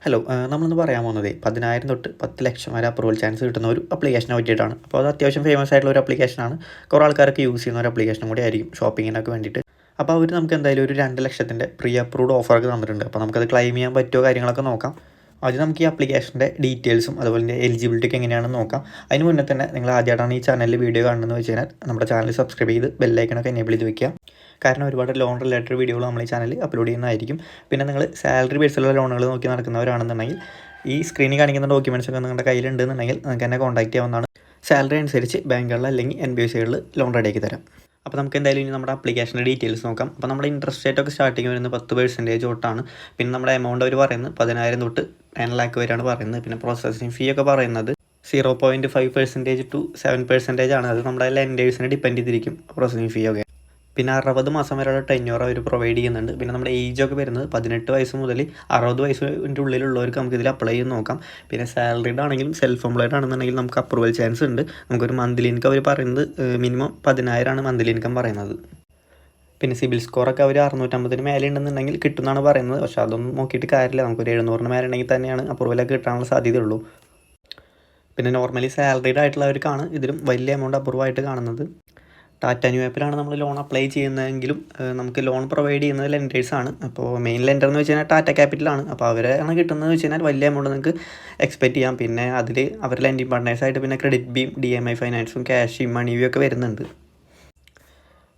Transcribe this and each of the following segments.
Hello, നമ്മളിന്ന് പറയാൻ പോകുന്നത് 10,000 തൊട്ട് 10,00,000 വരെ അപ്രൂവൽ ചാൻസ് കിട്ടുന്ന ഒരു അപ്ലിക്കേഷനെ പറ്റിയിട്ടാണ്. അപ്പോൾ അത് അത്യാവശ്യം ഫേമസ് ആയിട്ടുള്ള ഒരു അപ്ലിക്കേഷനാണ്. കുറേ ആൾക്കാരൊക്കെ യൂസ് ചെയ്യുന്ന ഒരു അപ്ലിക്കേഷനും കൂടി ആയിരിക്കും ഷോപ്പിങ്ങിനൊക്കെ വേണ്ടിയിട്ട്. അപ്പോൾ അവർ നമുക്ക് എന്തായാലും ഒരു 2,00,000 പ്രീ അപ്രൂവ്ഡ് ഓഫറൊക്കെ തന്നിട്ടുണ്ട്. അപ്പോൾ നമുക്കത് ക്ലെയിം ചെയ്യാൻ പറ്റുമോ കാര്യങ്ങളൊക്കെ നോക്കാം. ആദ്യം നമുക്ക് ഈ അപ്ലിക്കേഷൻ്റെ ഡീറ്റെയിൽസും അതുപോലെ തന്നെ എലിജിബിലിറ്റിക്ക് എങ്ങനെയാണെന്ന് നോക്കാം. അതിന് മുന്നേ തന്നെ നിങ്ങൾ ആദ്യമായിട്ടാണ് ഈ ചാനലിൽ വീഡിയോ കാണുന്നതെന്ന് വെച്ച് കഴിഞ്ഞാൽ നമ്മുടെ ചാനൽ സബ്സ്ക്രൈബ് ചെയ്ത് ബെല്ലൈക്കണൊക്കെ എനേബിൾ ചെയ്ത് വെക്കുക. കാരണം ഒരുപാട് ലോൺ റിലേറ്റഡ് വീഡിയോകൾ നമ്മൾ ഈ ചാനലിൽ അപ്ലോഡ് ചെയ്യുന്നതായിരിക്കും. പിന്നെ നിങ്ങൾ സാലറി ബേസിലുള്ള ലോണുകൾ നോക്കി നടക്കുന്നവരാണെന്നുണ്ടെങ്കിൽ ഈ സ്ക്രീനിൽ കാണിക്കുന്ന ഡോക്യുമെൻറ്റ്സ് ഒക്കെ നിങ്ങളുടെ കയ്യിലുണ്ടെന്നുണ്ടെങ്കിൽ നിങ്ങൾക്ക് എന്നെ കോൺടാക്ട് ചെയ്യാവുന്നതാണ്. സാലറി അനുസരിച്ച് ബാങ്കുകളിൽ അല്ലെങ്കിൽ NBFCകളിൽ ലോൺ റെഡിയാക്കി തരാം. അപ്പോൾ നമുക്ക് എന്തായാലും ഇനി നമ്മുടെ അപ്ലിക്കേഷൻ്റെ ഡീറ്റെയിൽസ് നോക്കാം. അപ്പോൾ നമ്മുടെ ഇൻട്രസ്റ്റ് റേറ്റ് ഒക്കെ സ്റ്റാർട്ടിങ് വരുന്നത് 10% തൊട്ടാണ്. പിന്നെ നമ്മുടെ എമൗണ്ട് അവർ പറയുന്നത് 10,000 തൊട്ട് 10 lakh വരെയാണ് പറയുന്നത്. പിന്നെ പ്രോസസ്സിംഗ് ഫീ ഒക്കെ പറയുന്നത് 0.5% to 7% ആണ്. അത് നമ്മുടെ ലെൻഡേഴ്സിനെ ഡിപ്പെൻഡ് ചെയ്തിരിക്കും പ്രോസസ്സിംഗ് ഫീ ഒക്കെ. പിന്നെ 60 മാസം വരെയുള്ള ടെന്യൂർ അവർ പ്രൊവൈഡ് ചെയ്യുന്നുണ്ട്. പിന്നെ നമ്മുടെ ഏജ് ഒക്കെ വരുന്നത് 18 വയസ്സ് മുതൽ 60 വയസ്സിൻ്റെ ഉള്ളിലുള്ളവർക്ക് നമുക്ക് ഇതിൽ അപ്ലൈ ചെയ്ത് നോക്കാം. പിന്നെ സാലറീഡ് ആണെങ്കിലും സെൽഫ് എംപ്ലോയ്ഡ് ആണെന്നുണ്ടെങ്കിൽ നമുക്ക് അപ്രൂവൽ ചാൻസ് ഉണ്ട്. നമുക്കൊരു മന്ത്ലി ഇൻകം അവർ പറയുന്നത് മിനിമം 10,000 ആണ് മന്ത്ലി ഇൻകം പറയുന്നത്. പിന്നെ സിബിൽ സ്കോറൊക്കെ അവർ 650 മേലെ ഉണ്ടെന്നുണ്ടെങ്കിൽ കിട്ടുമെന്നാണ് പറയുന്നത്. പക്ഷേ അതൊന്നും നോക്കിയിട്ട് കാര്യമില്ല. നമുക്കൊരു 700 മേലെ ഉണ്ടെങ്കിൽ തന്നെയാണ് അപ്രൂവലൊക്കെ കിട്ടാനുള്ള സാധ്യതയുള്ളൂ. പിന്നെ നോർമലി സാലറീഡ് ആയിട്ടുള്ളവർക്കാണ് ഇതിലും വലിയ എമൗണ്ട് അപ്രൂവ് ആയിട്ട് കാണുന്നത്. ടാറ്റ ന്യൂ ആപ്പിലാണ് നമ്മൾ ലോൺ അപ്ലൈ ചെയ്യുന്നതെങ്കിലും നമുക്ക് ലോൺ പ്രൊവൈഡ് ചെയ്യുന്നത് ലെൻഡേഴ്സാണ്. അപ്പോൾ മെയിൻ ലെൻഡർ എന്ന് വെച്ച് കഴിഞ്ഞാൽ ടാറ്റ ക്യാപിറ്റലാണ്. അപ്പോൾ അവരാണ് കിട്ടുന്നത് വെച്ച് കഴിഞ്ഞാൽ വലിയ എമൗണ്ട് നിങ്ങൾക്ക് എക്സ്പെക്റ്റ് ചെയ്യാം. പിന്നെ അതിൽ അവർ ലെൻഡിങ് പാർട്ട്നേഴ്സായിട്ട് പിന്നെ ക്രെഡിറ്റ് ബീം, DMI ഫൈനാൻസും ക്യാഷ്, മണി വ്യൂ ഒക്കെ വരുന്നുണ്ട്.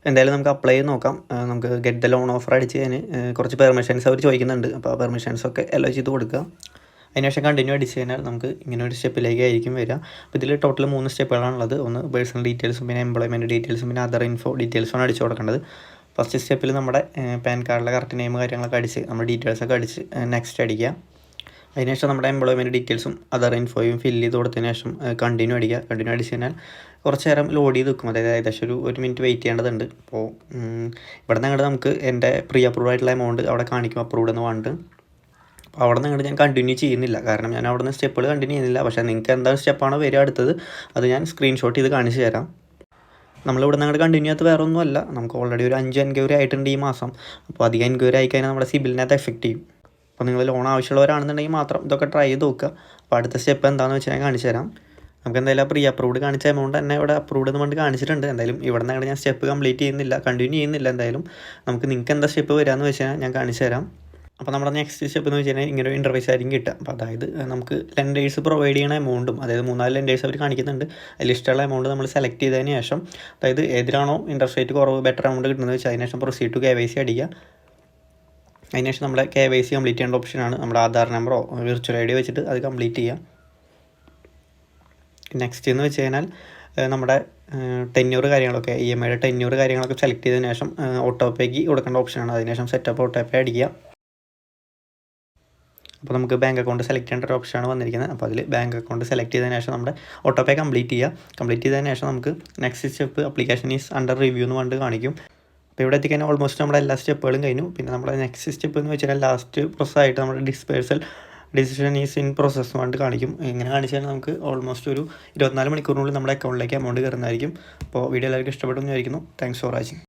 എന്തായാലും നമുക്ക് അപ്ലൈ ചെയ്ത് നോക്കാം. നമുക്ക് ഗെറ്റ് ദ ലോൺ ഓഫർ അടിച്ച് കഴിഞ്ഞ് കുറച്ച് പെർമിഷൻസ് അവർ ചോദിക്കുന്നുണ്ട്. അപ്പോൾ ആ പെർമിഷൻസൊക്കെ അലോ ചെയ്ത് കൊടുക്കുക. അതിനുശേഷം കണ്ടിന്യൂ അടിച്ച് കഴിഞ്ഞാൽ നമുക്ക് ഇങ്ങനെ ഒരു സ്റ്റെപ്പിലേക്ക് ആയിരിക്കും വരിക. അപ്പോൾ ഇതിൽ ടോട്ടൽ 3 സ്റ്റെപ്പുകളാണുള്ളത്. ഒന്ന് പേഴ്സണൽ ഡീറ്റെയിൽസും പിന്നെ എംപ്ലോയ്മെൻറ്റ് ഡീറ്റെയിൽസും പിന്നെ അതർ ഇൻഫോ ഡീറ്റെയിൽസാണ് അടിച്ചു കൊടുക്കേണ്ടത്. ഫസ്റ്റ് സ്റ്റെപ്പിൽ നമ്മുടെ പാൻ കാർഡിലെ കറക്റ്റ് നെയിം കാര്യങ്ങളൊക്കെ അടിച്ച് നമ്മുടെ ഡീറ്റെയിൽസൊക്കെ അടിച്ച് നെക്സ്റ്റ് അടിക്കുക. അതിനുശേഷം നമ്മുടെ എംപ്ലോയ്മെൻറ്റ് ഡീറ്റെയിൽസും അതർ ഇൻഫോയും ഫില്ല് ചെയ്ത് കൊടുത്തതിന് ശേഷം കണ്ടിന്യൂ അടിക്കുക. കണ്ടിന്യൂ അടിച്ച് കഴിഞ്ഞാൽ കുറച്ച് നേരം ലോഡ് ചെയ്ത് വെക്കും. അതായത് ഏകദേശം ഒരു മിനിറ്റ് വെയിറ്റ് ചെയ്യേണ്ടതുണ്ട്. അപ്പോൾ ഇവിടെ നിന്ന് നമുക്ക് എൻ്റെ പ്രീ അപ്രൂവ് ആയിട്ടുള്ള എമൗണ്ട് അവിടെ കാണിക്കും അപ്രൂവ്ഡ് എന്ന് പറഞ്ഞിട്ട്. അപ്പോൾ അവിടെ നിന്ന് ഞാൻ കണ്ടിന്യൂ ചെയ്യുന്നില്ല. കാരണം ഞാൻ അവിടെ നിന്ന് സ്റ്റെപ്പുകൾ കണ്ടിന്യൂ ചെയ്യുന്നില്ല. പക്ഷേ നിങ്ങൾക്ക് എന്താണ് സ്റ്റെപ്പാണോ വരിക അടുത്തത് അത് ഞാൻ സ്ക്രീൻഷോട്ട് ചെയ്ത് കാണിച്ചു തരാം. നമ്മളിവിടെ നിന്ന് കണ്ടിന്യൂ ചെയ്യാത്ത വേറെ ഒന്നുമല്ല. നമുക്ക് ഓൾറെഡി ഒരു 5 എൻക്വയറി ആയിട്ടുണ്ട് ഈ മാസം. അപ്പോൾ അധികം എൻക്വയറി ആയിക്കഴിഞ്ഞാൽ നമ്മുടെ സിബിലിനകത്ത് എഫക്റ്റ് ചെയ്യും. അപ്പോൾ നിങ്ങൾ ലോൺ ആവശ്യമുള്ളവരാണെന്നുണ്ടെങ്കിൽ മാത്രം ഇതൊക്കെ ട്രൈ ചെയ്ത് നോക്കുക. അപ്പോൾ അടുത്ത സ്റ്റെപ്പ് എന്താണെന്ന് വെച്ചാൽ ഞാൻ കാണിച്ചു തരാം. നമുക്ക് എന്തായാലും പ്രീ അപ്രൂവ്ഡ് കാണിച്ച എമൗണ്ട് തന്നെ ഇവിടെ അപ്രൂവ്ഡ് എന്ന് പറഞ്ഞിട്ട് കാണിച്ചിട്ടുണ്ട്. എന്തായാലും ഇവിടെ നിന്ന് ഞാൻ സ്റ്റെപ്പ് കംപ്ലീറ്റ് ചെയ്യുന്നില്ല, കണ്ടിന്യൂ ചെയ്യുന്നില്ല. എന്തായാലും നമുക്ക് നിങ്ങൾക്ക് എന്താ സ്റ്റെപ്പ് വരാമെന്ന് വെച്ചാൽ ഞാൻ കാണിച്ചു തരാം. അപ്പോൾ നമ്മുടെ നെക്സ്റ്റ് സ്റ്റെപ്പ് എന്ന് വെച്ച് കഴിഞ്ഞാൽ ഇങ്ങനെ ഒരു ഇൻ്റർഫേസ് ആയിരിക്കും കിട്ടുക. അപ്പോൾ അതായത് നമുക്ക് ലെൻഡേഴ്സ് പ്രൊവൈഡ് ചെയ്യുന്ന എമൗണ്ടും അതായത് 3-4 ലെൻഡേഴ്സ് അവർ കാണിക്കുന്നുണ്ട്. അതിൽ ഇഷ്ടമുള്ള എമൗണ്ട് നമ്മൾ സെലക്ട് ചെയ്തതിന് ശേഷം അതായത് ഏതിലാണോ ഇൻട്രസ്റ്റ് റേറ്റ് കുറവ് ബെറ്റർ എമൗണ്ട് കിട്ടുന്നത് വെച്ചാൽ അതിനുശേഷം പ്രൊസീഡ് ടു KYC അടിക്കുക. അതിനുശേഷം നമ്മുടെ KYC കംപ്ലീറ്റ് ചെയ്യേണ്ട ഓപ്ഷനാണ്. നമ്മുടെ ആധാർ നമ്പറോ വിർച്വൽ ID വെച്ചിട്ട് അത് കംപ്ലീറ്റ് ചെയ്യുക. നെക്സ്റ്റ് എന്ന് വെച്ച് കഴിഞ്ഞാൽ നമ്മുടെ ടെന്യൂർ കാര്യങ്ങളൊക്കെ EMIയുടെ ടെന്യൂർ കാര്യങ്ങളൊക്കെ സെലക്ട് ചെയ്തതിന് ശേഷം ഓട്ടോപേക്ക് കൊടുക്കേണ്ട ഓപ്ഷനാണ്. അതിനുശേഷം സെറ്റപ്പ് ഓട്ടോപേ അടിക്കുക. അപ്പോൾ നമുക്ക് ബാങ്ക് അക്കൗണ്ട് സെലക്ട് ചെയ്യേണ്ട ഒരു ഓപ്ഷനാണ് വന്നിരിക്കുന്നത്. അപ്പോൾ അതിൽ ബാങ്ക് അക്കൗണ്ട് സെലക്ട് ചെയ്തതിന് ശേഷം നമ്മുടെ ഓട്ടോപേ കംപ്ലീറ്റ് ചെയ്യുക. കംപ്ലീറ്റ് ചെയ്തതിന് ശേഷം നമുക്ക് next step application is under review എന്ന് പറഞ്ഞിട്ട് കാണിക്കും. അപ്പോൾ ഇവിടെ എത്തിക്കഴിഞ്ഞാൽ ഓൾമോസ്റ്റ് നമ്മുടെ എല്ലാ സ്റ്റെപ്പുകളും കഴിഞ്ഞു. പിന്നെ നമ്മുടെ നെക്സ്റ്റ് സ്റ്റെപ്പ് എന്ന് വെച്ചാൽ ലാസ്റ്റ് പ്രോസസ്സായിട്ട് നമ്മുടെ dispersal decision is in process പറഞ്ഞിട്ട് കാണിക്കും. ഇങ്ങനെ കാണിച്ചാൽ നമുക്ക് ഓൾമോസ്റ്റ് ഒരു 24 മണിക്കൂറിനുള്ളിൽ നമ്മുടെ അക്കൗണ്ടിലേക്ക് എമൗണ്ട് കയറുന്നതായിരിക്കും. അപ്പോൾ വീഡിയോ എല്ലാവർക്കും ഇഷ്ടപ്പെട്ടു എന്ന് വിചാരിക്കുന്നു. Thanks for watching.